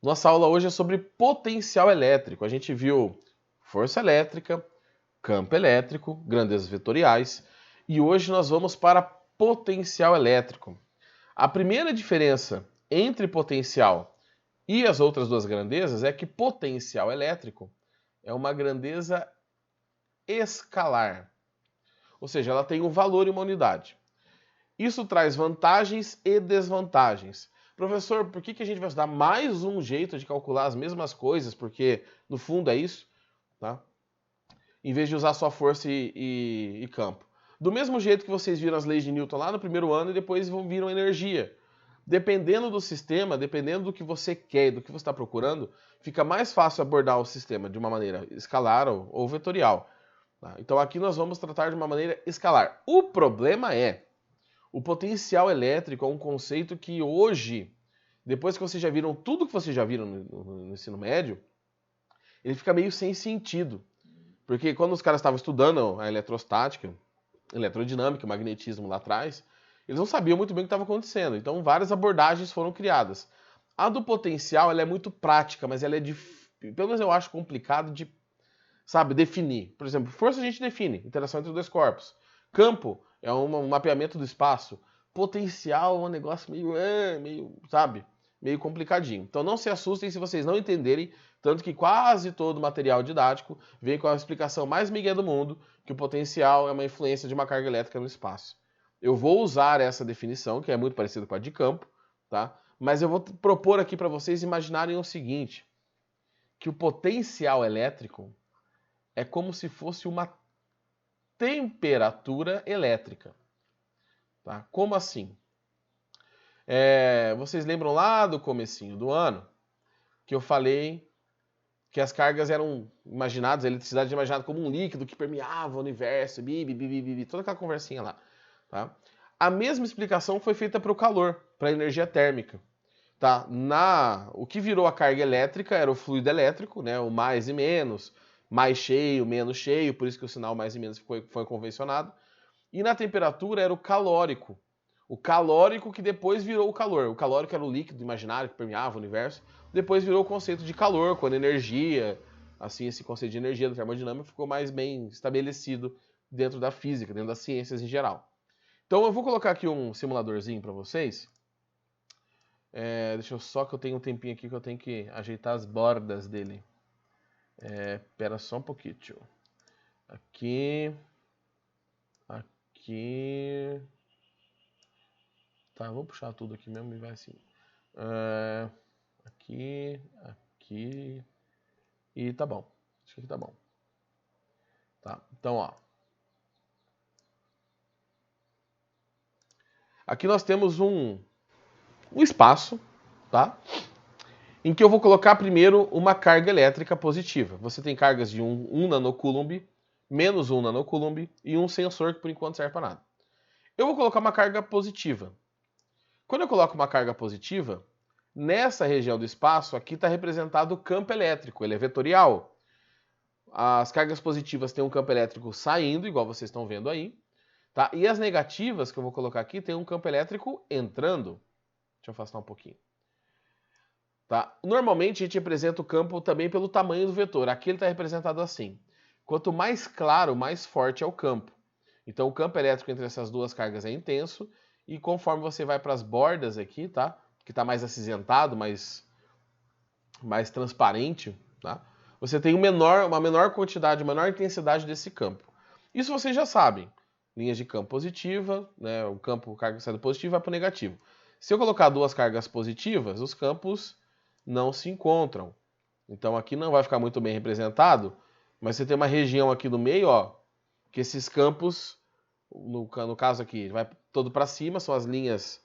Nossa aula hoje é sobre potencial elétrico. A gente viu força elétrica, campo elétrico, grandezas vetoriais, e hoje nós vamos para potencial elétrico. A primeira diferença entre potencial e as outras duas grandezas é que potencial elétrico é uma grandeza escalar, ou seja, ela tem um valor em uma unidade. Isso traz vantagens e desvantagens. Professor, por que a gente vai estudar mais um jeito de calcular as mesmas coisas? Porque, no fundo, é isso, tá? Em vez de usar só força e campo. Do mesmo jeito que vocês viram as leis de Newton lá no primeiro ano e depois viram energia. Dependendo do sistema, dependendo do que você quer, do que você está procurando, fica mais fácil abordar o sistema de uma maneira escalar ou vetorial. Tá? Então aqui nós vamos tratar de uma maneira escalar. O problema é, o potencial elétrico é um conceito que hoje, depois que vocês já viram tudo que vocês já viram no ensino médio, ele fica meio sem sentido. Porque quando os caras estavam estudando a eletrostática, eletrodinâmica, magnetismo lá atrás, eles não sabiam muito bem o que estava acontecendo. Então várias abordagens foram criadas. A do potencial ela é muito prática, mas ela é pelo menos eu acho complicado de, definir. Por exemplo, força a gente define, interação entre dois corpos. Campo é um mapeamento do espaço. Potencial é um negócio meio complicadinho. Então não se assustem se vocês não entenderem, tanto que quase todo material didático vem com a explicação mais migué do mundo, que o potencial é uma influência de uma carga elétrica no espaço. Eu vou usar essa definição, que é muito parecida com a de campo, tá? Mas eu vou propor aqui para vocês imaginarem o seguinte, que o potencial elétrico é como se fosse uma temperatura elétrica. Tá? Como assim? Vocês lembram lá do comecinho do ano que eu falei que as cargas eram imaginadas, a eletricidade é imaginada como um líquido que permeava o universo, toda aquela conversinha lá. Tá? A mesma explicação foi feita para o calor, para a energia térmica. Tá? O que virou a carga elétrica era o fluido elétrico, né? O mais e menos, mais cheio, menos cheio, por isso que o sinal mais e menos foi convencionado. E na temperatura era o calórico. O calórico que depois virou o calor. O calórico era o líquido imaginário que permeava o universo. Depois virou o conceito de calor, quando energia, assim, esse conceito de energia da termodinâmica ficou mais bem estabelecido dentro da física, dentro das ciências em geral. Então eu vou colocar aqui um simuladorzinho para vocês. Deixa eu só que eu tenho um tempinho aqui que eu tenho que ajeitar as bordas dele. Espera só um pouquinho. Aqui. Aqui. Tá, vou puxar tudo aqui mesmo e vai assim. Aqui. Aqui. E tá bom. Acho que aqui tá bom. Tá, então ó. Aqui nós temos um espaço, tá? Em que eu vou colocar primeiro uma carga elétrica positiva. Você tem cargas de 1 nanocoulomb, menos 1 nanocoulomb e um sensor que por enquanto serve para nada. Eu vou colocar uma carga positiva. Quando eu coloco uma carga positiva, nessa região do espaço aqui está representado o campo elétrico, ele é vetorial. As cargas positivas têm um campo elétrico saindo, igual vocês estão vendo aí. Tá? E as negativas, que eu vou colocar aqui, tem um campo elétrico entrando. Deixa eu afastar um pouquinho. Tá? Normalmente a gente representa o campo também pelo tamanho do vetor. Aqui ele está representado assim. Quanto mais claro, mais forte é o campo. Então o campo elétrico entre essas duas cargas é intenso. E conforme você vai para as bordas aqui, tá? Que está mais acinzentado, mais transparente, tá? Você tem uma menor quantidade, uma menor intensidade desse campo. Isso vocês já sabem. Linhas de campo positiva, né? O campo carga sai do positivo vai para o negativo. Se eu colocar duas cargas positivas, os campos não se encontram. Então aqui não vai ficar muito bem representado, mas você tem uma região aqui no meio, ó, que esses campos, no caso aqui, vai todo para cima, são as linhas.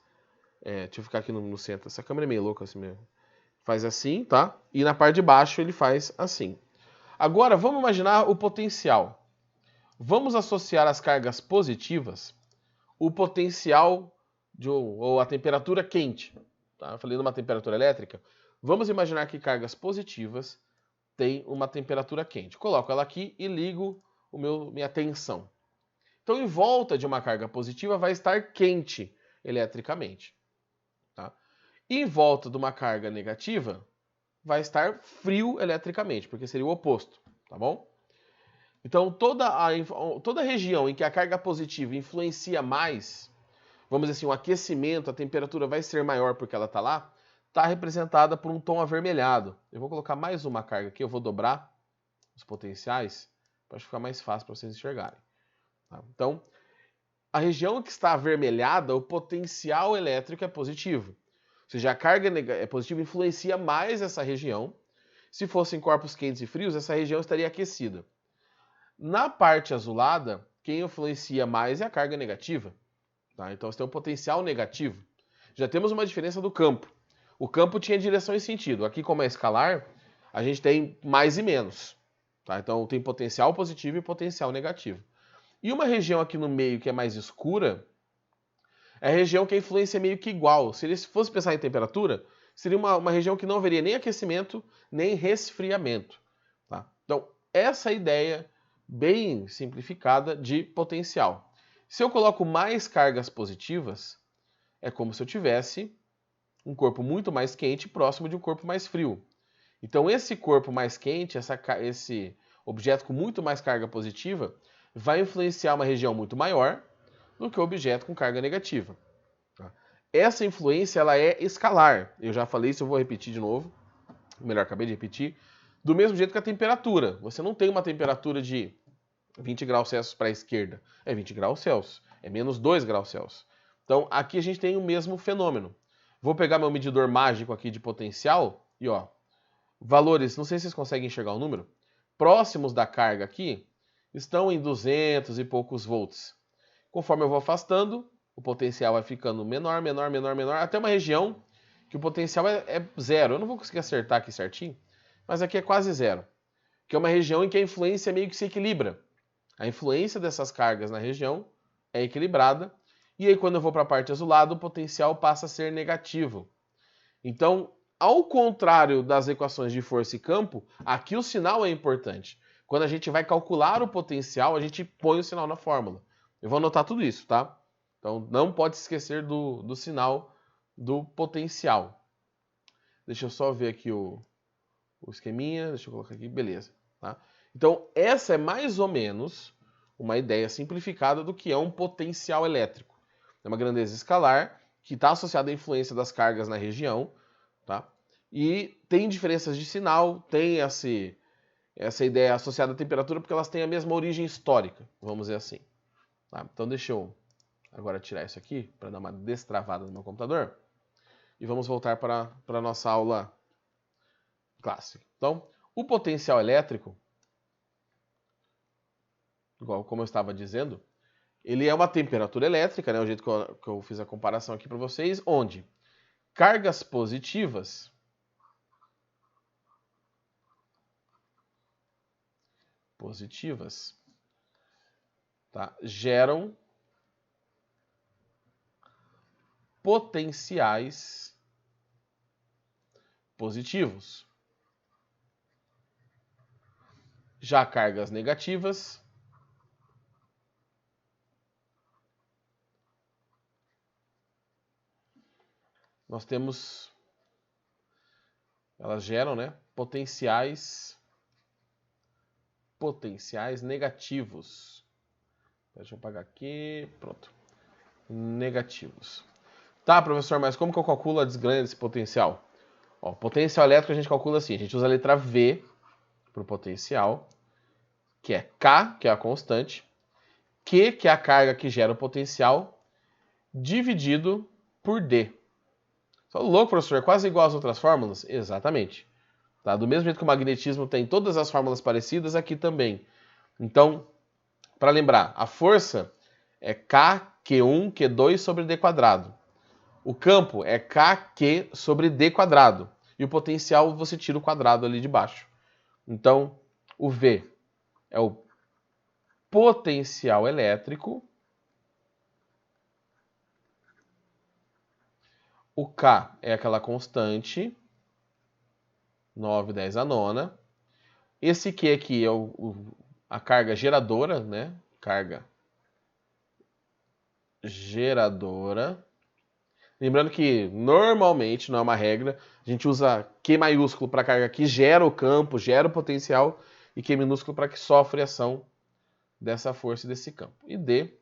Deixa eu ficar aqui no centro. Essa câmera é meio louca assim mesmo. Faz assim, tá? E na parte de baixo ele faz assim. Agora vamos imaginar o potencial. Vamos associar as cargas positivas, o potencial ou a temperatura quente. Tá? Eu falei de uma temperatura elétrica. Vamos imaginar que cargas positivas têm uma temperatura quente. Coloco ela aqui e ligo minha tensão. Então, em volta de uma carga positiva vai estar quente eletricamente. Tá? E em volta de uma carga negativa vai estar frio eletricamente, porque seria o oposto, tá bom? Então, toda região em que a carga positiva influencia mais, vamos dizer assim, o aquecimento, a temperatura vai ser maior porque ela está lá, está representada por um tom avermelhado. Eu vou colocar mais uma carga aqui, eu vou dobrar os potenciais para ficar mais fácil para vocês enxergarem. Tá? Então, a região que está avermelhada, o potencial elétrico é positivo. Ou seja, a carga positiva influencia mais essa região. Se fossem corpos quentes e frios, essa região estaria aquecida. Na parte azulada, quem influencia mais é a carga negativa. Tá? Então você tem um potencial negativo. Já temos uma diferença do campo. O campo tinha direção e sentido. Aqui, como é escalar, a gente tem mais e menos. Tá? Então tem potencial positivo e potencial negativo. E uma região aqui no meio que é mais escura, é a região que a influência é meio que igual. Se ele fosse pensar em temperatura, seria uma região que não haveria nem aquecimento, nem resfriamento. Tá? Então, essa é a ideia bem simplificada de potencial. Se eu coloco mais cargas positivas, é como se eu tivesse um corpo muito mais quente próximo de um corpo mais frio. Então, esse corpo mais quente, esse objeto com muito mais carga positiva, vai influenciar uma região muito maior do que o objeto com carga negativa. Essa influência ela é escalar. Eu já falei isso, eu vou repetir de novo. Melhor, acabei de repetir. Do mesmo jeito que a temperatura. Você não tem uma temperatura de 20 graus Celsius para a esquerda. É 20 graus Celsius. É menos 2 graus Celsius. Então, aqui a gente tem o mesmo fenômeno. Vou pegar meu medidor mágico aqui de potencial e, ó, valores, não sei se vocês conseguem enxergar o número, próximos da carga aqui, estão em 200 e poucos volts. Conforme eu vou afastando, o potencial vai ficando menor, menor, menor, menor, até uma região que o potencial é zero. Eu não vou conseguir acertar aqui certinho, mas aqui é quase zero. Que é uma região em que a influência meio que se equilibra. A influência dessas cargas na região é equilibrada, e aí quando eu vou para a parte azulada, o potencial passa a ser negativo. Então, ao contrário das equações de força e campo, aqui o sinal é importante. Quando a gente vai calcular o potencial, a gente põe o sinal na fórmula. Eu vou anotar tudo isso, tá? Então, não pode se esquecer do sinal do potencial. Deixa eu só ver aqui o esqueminha. Deixa eu colocar aqui. Beleza. Tá? Então, essa é mais ou menos uma ideia simplificada do que é um potencial elétrico. É uma grandeza escalar que está associada à influência das cargas na região. Tá? E tem diferenças de sinal, tem essa ideia associada à temperatura, porque elas têm a mesma origem histórica, vamos dizer assim. Tá? Então deixa eu agora tirar isso aqui, para dar uma destravada no meu computador. E vamos voltar para a nossa aula clássica. Então, o potencial elétrico, igual como eu estava dizendo, ele é uma temperatura elétrica, né, o jeito que eu fiz a comparação aqui para vocês, onde cargas positivas tá, geram potenciais positivos. Já cargas negativas nós temos, elas geram, né, potenciais negativos. Deixa eu apagar aqui, pronto. Negativos. Tá, professor, mas como que eu calculo a desgrana desse potencial? Ó, potencial elétrico a gente calcula assim, a gente usa a letra V para o potencial, que é K, que é a constante, Q, que é a carga que gera o potencial, dividido por D. Só louco, professor, é quase igual às outras fórmulas? Exatamente. Tá? Do mesmo jeito que o magnetismo tem todas as fórmulas parecidas, aqui também. Então, para lembrar, a força é KQ1, Q2 sobre D quadrado. O campo é KQ sobre D quadrado. E o potencial você tira o quadrado ali de baixo. Então, o V é o potencial elétrico. O K é aquela constante, 9, 10 a nona. Esse Q aqui é a carga geradora, né? Carga geradora, Lembrando que normalmente, não é uma regra, a gente usa Q maiúsculo para carga que gera o campo, gera o potencial, e Q minúsculo para que sofre a ação dessa força e desse campo. E D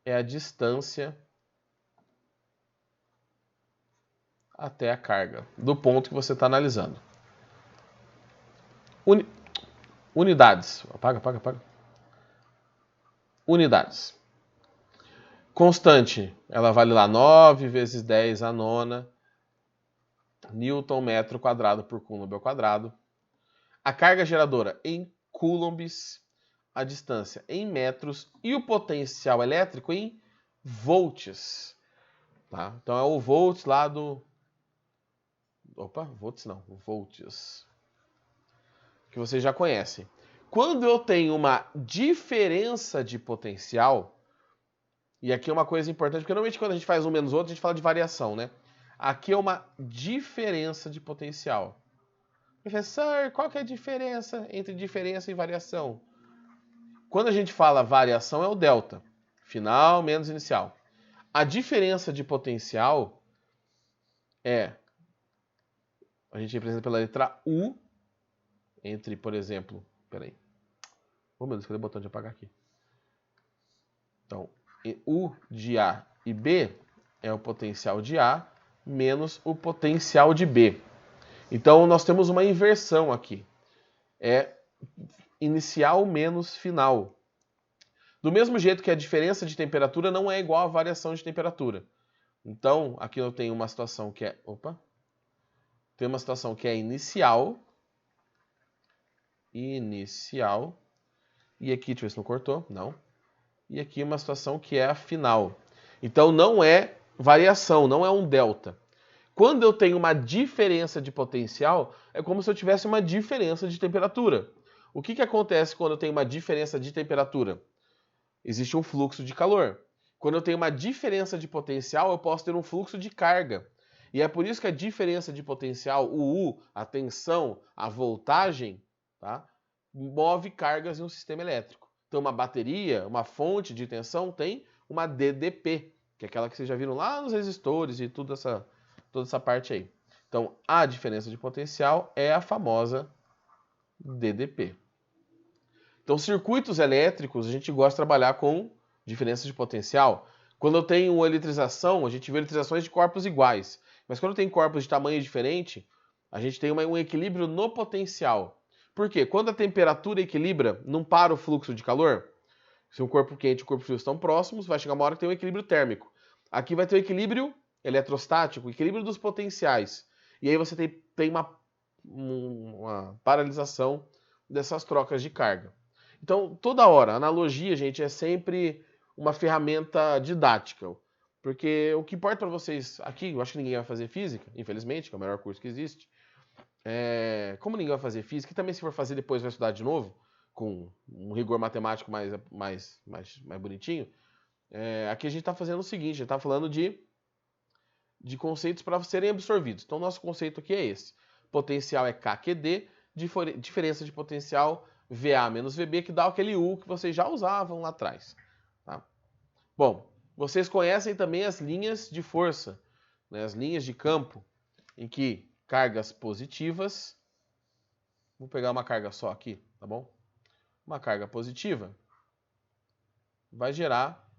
é a distância até a carga, do ponto que você está analisando. Unidades. Apaga. Unidades. Constante, ela vale lá 9 vezes 10 a nona Newton metro quadrado por coulomb ao quadrado. A carga geradora em coulombs, a distância em metros e o potencial elétrico em volts. Tá? Então é o volts lá do... volts não, volts. Que vocês já conhecem. Quando eu tenho uma diferença de potencial, e aqui é uma coisa importante, porque normalmente quando a gente faz um menos outro, a gente fala de variação, né? Aqui é uma diferença de potencial. Professor, qual que é a diferença entre diferença e variação? Quando a gente fala variação é o delta, final menos inicial. A diferença de potencial é, a gente representa pela letra U, entre, por exemplo, peraí. Oh meu Deus, cadê o botão de apagar aqui? Então, U de A e B é o potencial de A menos o potencial de B. Então, nós temos uma inversão aqui. É inicial menos final. Do mesmo jeito que a diferença de temperatura não é igual à variação de temperatura. Então, aqui eu tenho uma situação que é... Tem uma situação que é inicial. Inicial. E aqui, deixa eu ver se não cortou. Não. E aqui uma situação que é a final. Então, não é variação, não é um delta. Quando eu tenho uma diferença de potencial, é como se eu tivesse uma diferença de temperatura. O que acontece quando eu tenho uma diferença de temperatura? Existe um fluxo de calor. Quando eu tenho uma diferença de potencial, eu posso ter um fluxo de carga. E é por isso que a diferença de potencial, o U, a tensão, a voltagem, tá, move cargas em um sistema elétrico. Então, uma bateria, uma fonte de tensão tem uma DDP, que é aquela que vocês já viram lá nos resistores e toda essa parte aí. Então, a diferença de potencial é a famosa DDP. Então, circuitos elétricos, a gente gosta de trabalhar com diferença de potencial. Quando eu tenho uma eletrização, a gente vê eletrizações de corpos iguais. Mas quando tem corpos de tamanho diferente, a gente tem um equilíbrio no potencial. Por quê? Quando a temperatura equilibra, não para o fluxo de calor. Se um corpo quente e um corpo frio estão próximos, vai chegar uma hora que tem um equilíbrio térmico. Aqui vai ter o equilíbrio eletrostático, o equilíbrio dos potenciais. E aí você tem uma paralisação dessas trocas de carga. Então, toda hora, a analogia, gente, é sempre uma ferramenta didática. Porque o que importa para vocês aqui, eu acho que ninguém vai fazer física, infelizmente, que é o melhor curso que existe. Como ninguém vai fazer física, e também se for fazer depois vai estudar de novo, com um rigor matemático mais bonitinho, aqui a gente está fazendo o seguinte, a gente está falando de conceitos para serem absorvidos. Então, nosso conceito aqui é esse. Potencial é KQD, diferença de potencial VA menos VB, que dá aquele U que vocês já usavam lá atrás. Tá? Bom, vocês conhecem também as linhas de força, né? As linhas de campo, em que cargas positivas... Vou pegar uma carga só aqui, tá bom? Uma carga positiva vai gerar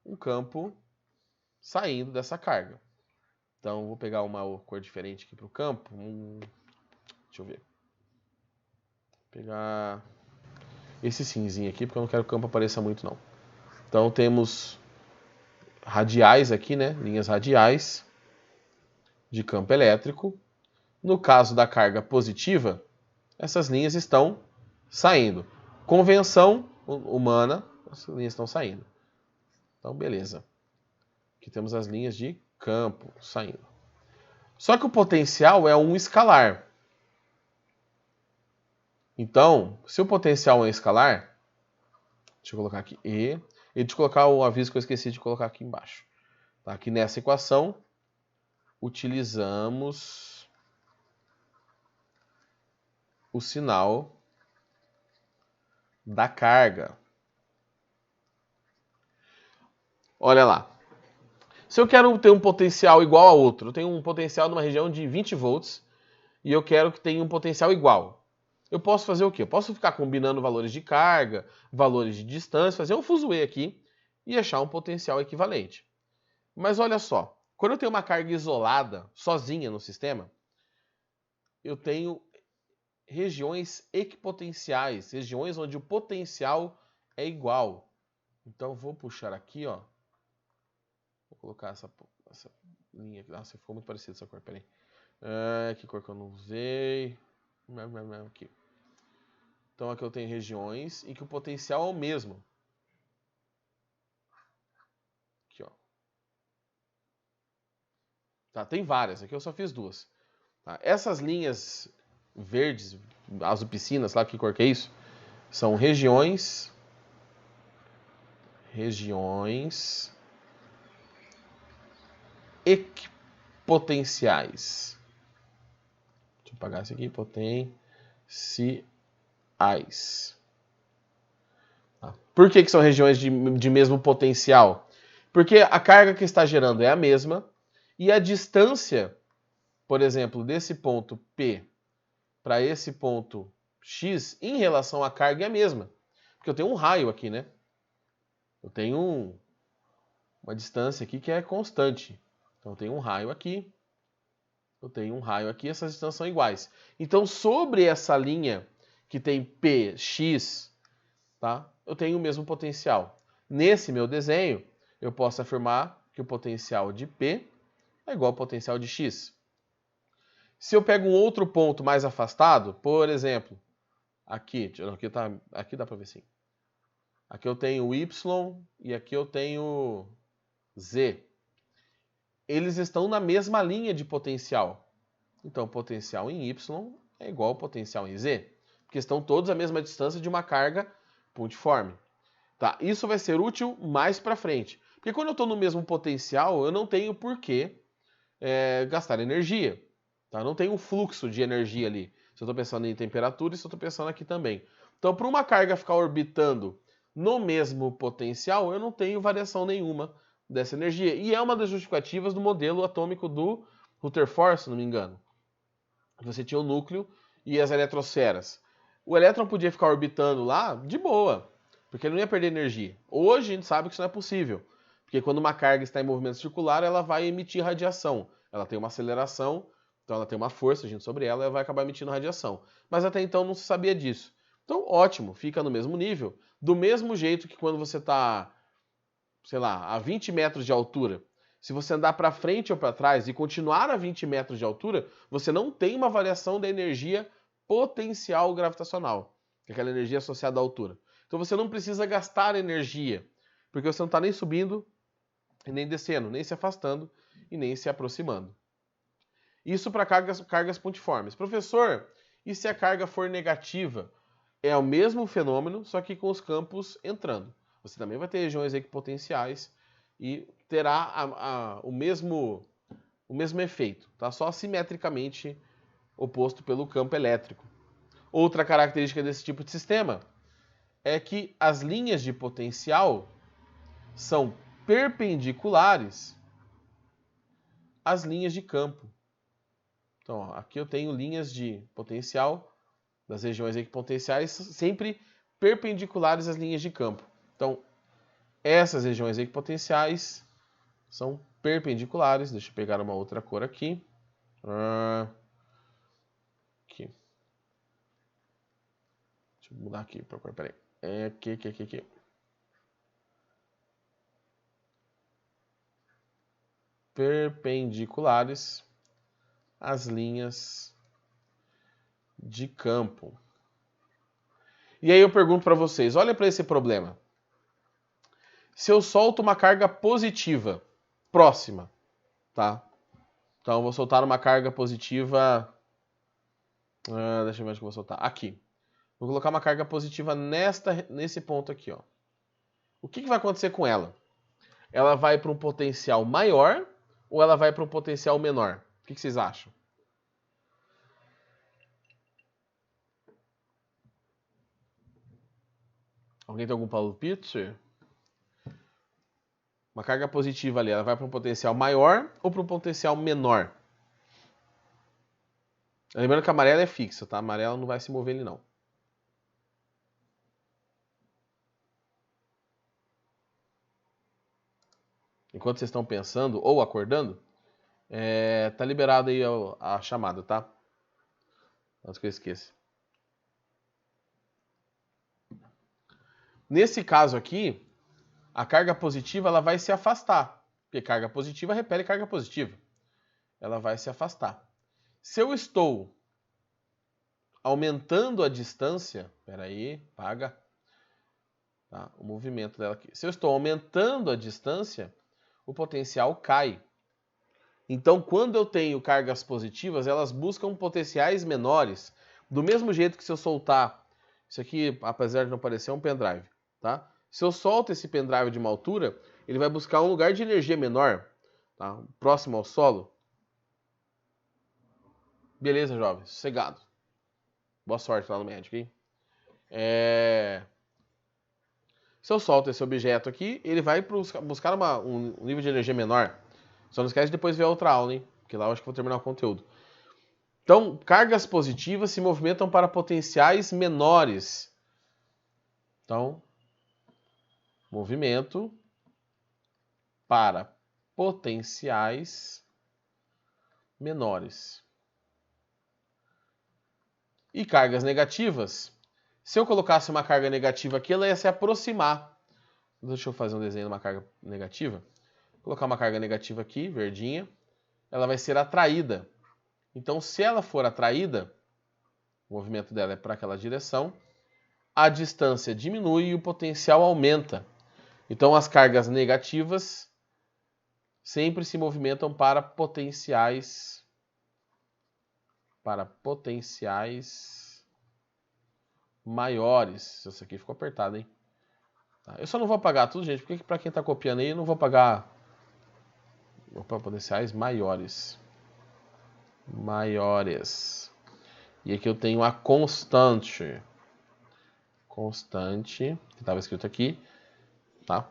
um campo saindo dessa carga. Então, vou pegar uma cor diferente aqui para o campo. Deixa eu ver. Vou pegar esse cinzinho aqui, porque eu não quero que o campo apareça muito, não. Então, temos radiais aqui, né? Linhas radiais de campo elétrico. No caso da carga positiva, essas linhas estão saindo. Convenção humana, as linhas estão saindo. Então, beleza. Aqui temos as linhas de campo saindo. Só que o potencial é um escalar. Então, se o potencial é escalar, deixa eu colocar aqui E, deixa eu colocar o aviso que eu esqueci de colocar aqui embaixo. Tá? Aqui nessa equação, utilizamos o sinal da carga. Olha lá. Se eu quero ter um potencial igual a outro, eu tenho um potencial numa região de 20 volts e eu quero que tenha um potencial igual. Eu posso fazer o quê? Eu posso ficar combinando valores de carga, valores de distância, fazer um fuzuê aqui e achar um potencial equivalente. Mas olha só, quando eu tenho uma carga isolada, sozinha no sistema, eu tenho regiões equipotenciais, regiões onde o potencial é igual. Então vou puxar aqui, ó. Vou colocar essa linha aqui. Nossa, ficou muito parecido essa cor, peraí. Que cor que eu não usei? Aqui. Então aqui eu tenho regiões em que o potencial é o mesmo. Aqui, ó. Tá, tem várias, aqui eu só fiz duas. Tá? Essas linhas verdes, azul piscina, sabe que cor que é isso? São regiões equipotenciais. Deixa eu apagar isso aqui, potenciais. Por que são regiões de mesmo potencial? Porque a carga que está gerando é a mesma e a distância, por exemplo, desse ponto P para esse ponto X em relação à carga é a mesma. Porque eu tenho um raio aqui, né? Eu tenho uma distância aqui que é constante. Então eu tenho um raio aqui, eu tenho um raio aqui, essas distâncias são iguais. Então sobre essa linha que tem Px, tá? Eu tenho o mesmo potencial. Nesse meu desenho, eu posso afirmar que o potencial de P é igual ao potencial de X. Se eu pego um outro ponto mais afastado, por exemplo, aqui dá para ver sim. Aqui eu tenho Y e aqui eu tenho Z. Eles estão na mesma linha de potencial. Então, potencial em Y é igual ao potencial em Z, porque estão todos à mesma distância de uma carga pontiforme. Tá? Isso vai ser útil mais para frente. Porque quando eu estou no mesmo potencial, eu não tenho por que gastar energia. Tá? Eu não tenho um fluxo de energia ali. Se eu estou pensando em temperatura, isso eu estou pensando aqui também. Então, para uma carga ficar orbitando no mesmo potencial, eu não tenho variação nenhuma dessa energia. E é uma das justificativas do modelo atômico do Rutherford, se não me engano. Você tinha o núcleo e as eletrosferas. O elétron podia ficar orbitando lá de boa, porque ele não ia perder energia. Hoje a gente sabe que isso não é possível, porque quando uma carga está em movimento circular, ela vai emitir radiação. Ela tem uma aceleração, então ela tem uma força agindo sobre ela e ela vai acabar emitindo radiação. Mas até então não se sabia disso. Então, ótimo, fica no mesmo nível. Do mesmo jeito que quando você está, sei lá, a 20 metros de altura, se você andar para frente ou para trás e continuar a 20 metros de altura, você não tem uma variação da energia potencial gravitacional, que é aquela energia associada à altura. Então você não precisa gastar energia, porque você não está nem subindo, nem descendo, nem se afastando e nem se aproximando. Isso para cargas pontiformes. Professor, e se a carga for negativa? É o mesmo fenômeno, só que com os campos entrando. Você também vai ter regiões equipotenciais e terá o mesmo efeito, tá? Só simetricamente oposto pelo campo elétrico. Outra característica desse tipo de sistema é que as linhas de potencial são perpendiculares às linhas de campo. Então, ó, aqui eu tenho linhas de potencial das regiões equipotenciais sempre perpendiculares às linhas de campo. Então, essas regiões equipotenciais são perpendiculares. Deixa eu pegar uma outra cor aqui. Aqui. Deixa eu mudar aqui para cor, peraí. Aqui. Perpendiculares às linhas de campo. E aí eu pergunto para vocês, olha para esse problema. Se eu solto uma carga positiva próxima, tá? Então eu vou soltar uma carga positiva. Deixa eu ver onde que eu vou soltar. Aqui. Vou colocar uma carga positiva nesse ponto aqui, ó. O que vai acontecer com ela? Ela vai para um potencial maior ou ela vai para um potencial menor? O que vocês acham? Alguém tem algum palpite? Uma carga positiva ali, ela vai para um potencial maior ou para um potencial menor? Lembrando que a amarela é fixa, tá? A amarela não vai se mover ali, não. Enquanto vocês estão pensando ou acordando, tá liberado aí a chamada, tá? Antes que eu esqueça. Nesse caso aqui, a carga positiva ela vai se afastar. Porque carga positiva repele carga positiva. Ela vai se afastar. Se eu estou aumentando a distância, peraí, paga tá, o movimento dela aqui. Se eu estou aumentando a distância, o potencial cai. Então, quando eu tenho cargas positivas, elas buscam potenciais menores. Do mesmo jeito que se eu soltar, isso aqui, apesar de não parecer, é um pendrive, tá? Se eu solto esse pendrive de uma altura, ele vai buscar um lugar de energia menor, tá? Próximo ao solo. Beleza, jovem, sossegado. Boa sorte lá no médico, hein? Se eu solto esse objeto aqui, ele vai buscar um nível de energia menor. Só não esquece de depois ver a outra aula, hein? Porque lá eu acho que vou terminar o conteúdo. Então, cargas positivas se movimentam para potenciais menores. Então, movimento para potenciais menores. E cargas negativas, se eu colocasse uma carga negativa aqui, ela ia se aproximar. Deixa eu fazer um desenho de uma carga negativa. Vou colocar uma carga negativa aqui, verdinha. Ela vai ser atraída. Então, se ela for atraída, o movimento dela é para aquela direção, a distância diminui e o potencial aumenta. Então, as cargas negativas sempre se movimentam para potenciais maiores. Isso aqui ficou apertado, hein? Eu só não vou apagar tudo, gente, porque para quem está copiando aí, eu não vou apagar. Opa, potenciais maiores. E aqui eu tenho a constante. Constante, que estava escrito aqui, tá?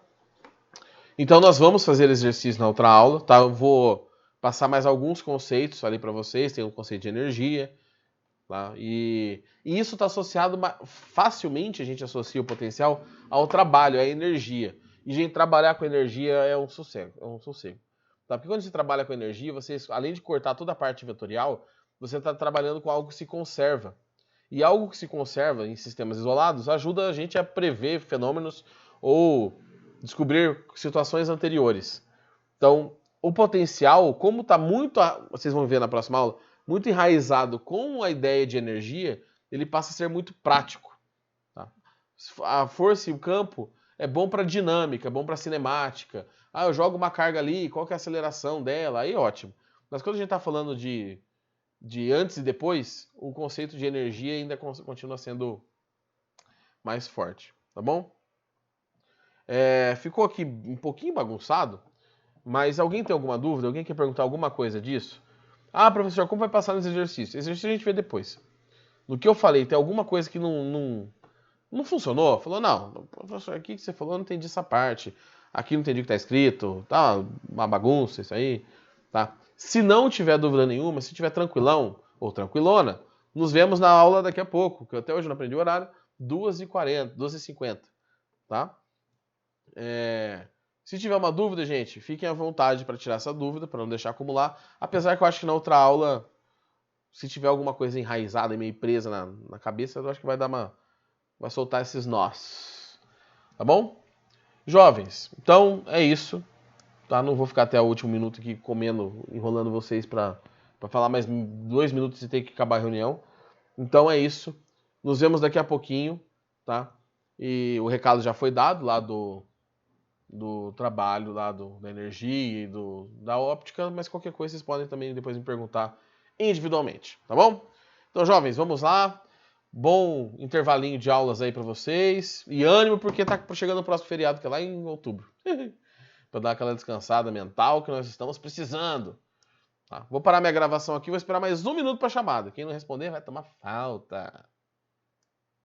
Então nós vamos fazer exercício na outra aula, tá? Eu vou passar mais alguns conceitos ali para vocês. Tem o conceito de energia, tá? E isso está associado facilmente, a gente associa o potencial ao trabalho, à energia. E gente, trabalhar com energia é um sossego, tá? Porque quando você trabalha com energia, você, além de cortar toda a parte vetorial, você está trabalhando com algo que se conserva. E algo que se conserva em sistemas isolados ajuda a gente a prever fenômenos ou descobrir situações anteriores. Então, o potencial, como está muito, vocês vão ver na próxima aula, muito enraizado com a ideia de energia, ele passa a ser muito prático. Tá? A força e o campo é bom para dinâmica, é bom para cinemática. Eu jogo uma carga ali, qual que é a aceleração dela? Aí ótimo. Mas quando a gente está falando de antes e depois, o conceito de energia ainda continua sendo mais forte, tá bom? Ficou aqui um pouquinho bagunçado, mas alguém tem alguma dúvida? Alguém quer perguntar alguma coisa disso? Professor, como vai passar nos exercícios? Exercício a gente vê depois. No que eu falei, tem alguma coisa que não funcionou? Falou, não, professor, aqui que você falou, eu não entendi essa parte. Aqui não entendi o que está escrito, tá uma bagunça isso aí, tá? Se não tiver dúvida nenhuma, se tiver tranquilão ou tranquilona, nos vemos na aula daqui a pouco, que eu até hoje não aprendi o horário, 2h40, 2h50, tá? Se tiver uma dúvida, gente, fiquem à vontade para tirar essa dúvida, para não deixar acumular. Apesar que eu acho que na outra aula, se tiver alguma coisa enraizada e meio presa na cabeça, eu acho que vai soltar esses nós. Tá bom? Jovens, então é isso. Tá? Não vou ficar até o último minuto aqui comendo, enrolando vocês para falar mais 2 minutos e ter que acabar a reunião. Então é isso. Nos vemos daqui a pouquinho, tá? E o recado já foi dado lá do trabalho, lá da energia e da óptica, mas qualquer coisa vocês podem também depois me perguntar individualmente, tá bom? Então, jovens, vamos lá. Bom intervalinho de aulas aí para vocês. E ânimo, porque tá chegando o próximo feriado, que é lá em outubro. Para dar aquela descansada mental que nós estamos precisando. Tá? Vou parar minha gravação aqui, vou esperar mais 1 minuto para chamada. Quem não responder vai tomar falta.